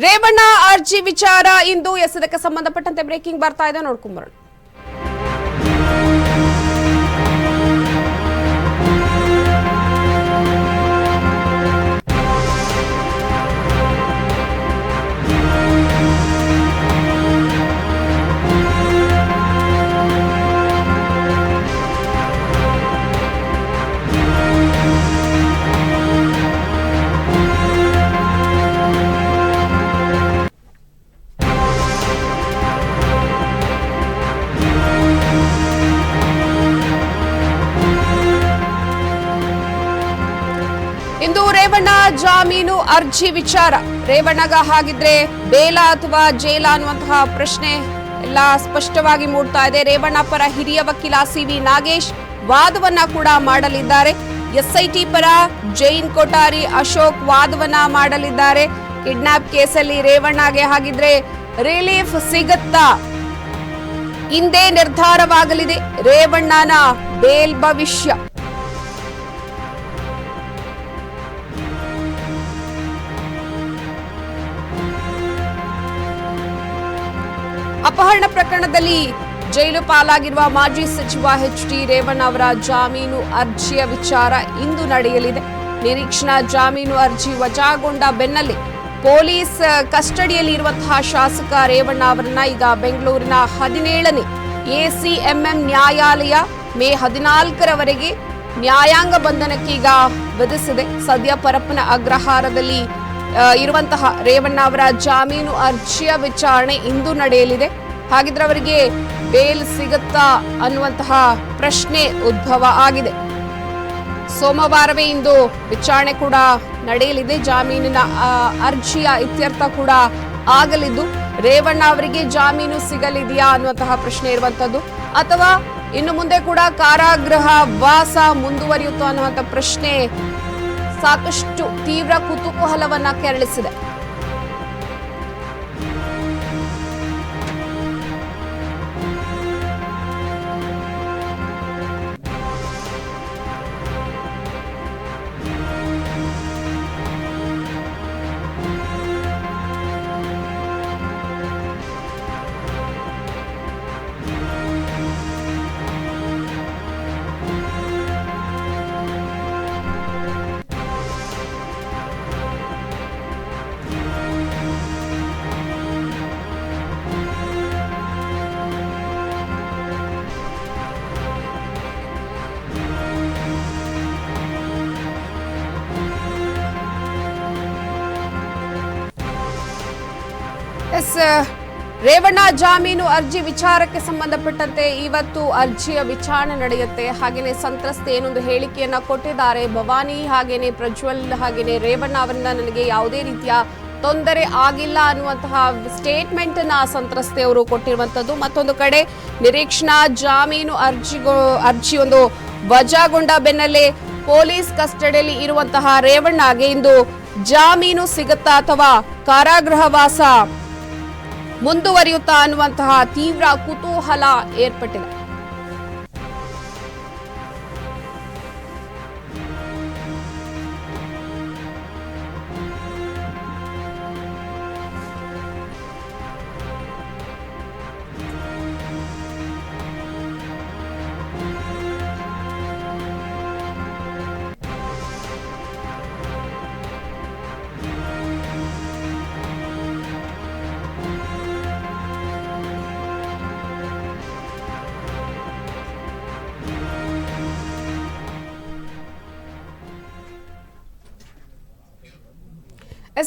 ರೇವಣ್ಣ ಅರ್ಜಿ ವಿಚಾರ ಇಂದು ಇದಕ್ಕೆ ಸಂಬಂಧಪಟ್ಟಂತೆ ಬ್ರೇಕಿಂಗ್ ಬರ್ತಾ ಇದೆ, ನೋಡ್ಕೊಂಬರೋಣ. ಇಂದು ರೇವಣ್ಣ ಜಾಮೀನು ಅರ್ಜಿ ವಿಚಾರ. ರೇವಣ್ಣಗ ಹಾಗಿದ್ರೆ ಬೇಲ ಅಥವಾ ಜೈಲ ಅನ್ನುವಂತಹ ಪ್ರಶ್ನೆ ಎಲ್ಲ ಸ್ಪಷ್ಟವಾಗಿ ಮೂಡ್ತಾ ಇದೆ. ರೇವಣ್ಣ ಪರ ಹಿರಿಯ ವಕೀಲ ಸಿವಿ ನಾಗೇಶ್ ವಾದವನ್ನ ಕೂಡ ಮಾಡಲಿದ್ದಾರೆ. ಎಸ್ಐಟಿ ಪರ ಜೈನ್ ಕೊಠಾರಿ ಅಶೋಕ್ ವಾದವನ್ನ ಮಾಡಲಿದ್ದಾರೆ. ಕಿಡ್ನಾಪ್ ಕೇಸಲ್ಲಿ ರೇವಣ್ಣಗೆ ಹಾಗಿದ್ರೆ ರಿಲೀಫ್ ಸಿಗುತ್ತಾ? ಇಂದೇ ನಿರ್ಧಾರವಾಗಲಿದೆ ರೇವಣ್ಣನ ಬೇಲ್ ಭವಿಷ್ಯ. ಅಪಹರಣ ಪ್ರಕರಣದಲ್ಲಿ ಜೈಲು ಪಾಲಾಗಿರುವ ಮಾಜಿ ಸಚಿವ ಎಚ್.ಡಿ. ರೇವಣ್ಣ ಅವರ ಜಾಮೀನು ಅರ್ಜಿಯ ವಿಚಾರ ಇಂದು ನಡೆಯಲಿದೆ. ನಿರೀಕ್ಷಣಾ ಜಾಮೀನು ಅರ್ಜಿ ವಜಾಗೊಂಡ ಬೆನ್ನಲ್ಲೇ ಪೊಲೀಸ್ ಕಸ್ಟಡಿಯಲ್ಲಿ ಇರುವಂತಹ ಶಾಸಕ ರೇವಣ್ಣ ಅವರನ್ನ ಈಗ ಬೆಂಗಳೂರಿನ 17ನೇ ಎಸಿಎಂಎಂ ನ್ಯಾಯಾಲಯ ಮೇ 14ರವರೆಗೆ ನ್ಯಾಯಾಂಗ ಬಂಧನಕ್ಕೆ ಈಗ ವಿಧಿಸಿದೆ. ಸದ್ಯ ಪರಪ್ಪನ ಅಗ್ರಹಾರದಲ್ಲಿ ಇರುವಂತಹ ರೇವಣ್ಣ ಅವರ ಜಾಮೀನು ಅರ್ಜಿಯ ವಿಚಾರಣೆ ಇಂದು ನಡೆಯಲಿದೆ. ಹಾಗಿದ್ರೆ ಅವರಿಗೆ ಬೇಲ್ ಸಿಗುತ್ತಾ ಅನ್ನುವಂತಹ ಪ್ರಶ್ನೆ ಉದ್ಭವ ಆಗಿದೆ. ಸೋಮವಾರವೇ ಇಂದು ವಿಚಾರಣೆ ಕೂಡ ನಡೆಯಲಿದೆ. ಜಾಮೀನಿನ ಅರ್ಜಿಯ ಇತ್ಯರ್ಥ ಕೂಡ ಆಗಲಿದ್ದು ರೇವಣ್ಣ ಅವರಿಗೆ ಜಾಮೀನು ಸಿಗಲಿದೆಯಾ ಅನ್ನುವಂತಹ ಪ್ರಶ್ನೆ ಇರುವಂತದ್ದು, ಅಥವಾ ಇನ್ನು ಮುಂದೆ ಕೂಡ ಕಾರಾಗೃಹ ವಾಸ ಮುಂದುವರಿಯುತ್ತಾ ಅನ್ನುವಂಥ ಪ್ರಶ್ನೆ ಸಾಕಷ್ಟು ತೀವ್ರ ಕುತೂಹಲವನ್ನ ಕೆರಳಿಸಿದೆ. ರೇವಣ್ಣ ಜಾಮೀನು ಅರ್ಜಿ ವಿಚಾರಕ್ಕೆ ಸಂಬಂಧಪಟ್ಟಂತೆ ಇವತ್ತು ಅರ್ಜಿಯ ವಿಚಾರಣೆ ನಡೆಯುತ್ತೆ. ಹಾಗೇನೆ ಸಂತ್ರಸ್ತೆ ಏನೊಂದು ಹೇಳಿಕೆಯನ್ನ ಕೊಟ್ಟಿದ್ದಾರೆ. ಭವಾನಿ ಹಾಗೇನೆ ಪ್ರಜ್ವಲ್ ಹಾಗೇನೆ ರೇವಣ್ಣ ಅವರಿಂದ ನನಗೆ ಯಾವುದೇ ರೀತಿಯ ತೊಂದರೆ ಆಗಿಲ್ಲ ಅನ್ನುವಂತಹ ಸ್ಟೇಟ್ಮೆಂಟ್ ಅನ್ನ ಸಂತ್ರಸ್ತೆಯವರು ಕೊಟ್ಟಿರುವಂತದ್ದು. ಮತ್ತೊಂದು ಕಡೆ ನಿರೀಕ್ಷಣಾ ಜಾಮೀನು ಅರ್ಜಿ ಒಂದು ವಜಾಗೊಂಡ ಬೆನ್ನಲ್ಲೇ ಪೊಲೀಸ್ ಕಸ್ಟಡಿಯಲ್ಲಿ ಇರುವಂತಹ ರೇವಣ್ಣಗೆ ಇಂದು ಜಾಮೀನು ಸಿಗುತ್ತಾ ಅಥವಾ ಕಾರಾಗೃಹವಾಸ ಮುಂದುವರಿಯುತ್ತಾ ಅನ್ನುವಂತಹ ತೀವ್ರ ಕುತೂಹಲ ಏರ್ಪಟ್ಟಿದೆ.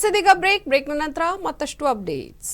ಇದೀಗ ಬ್ರೇಕ್ ನಂತರ ಮತ್ತಷ್ಟು ಅಪ್ಡೇಟ್ಸ್.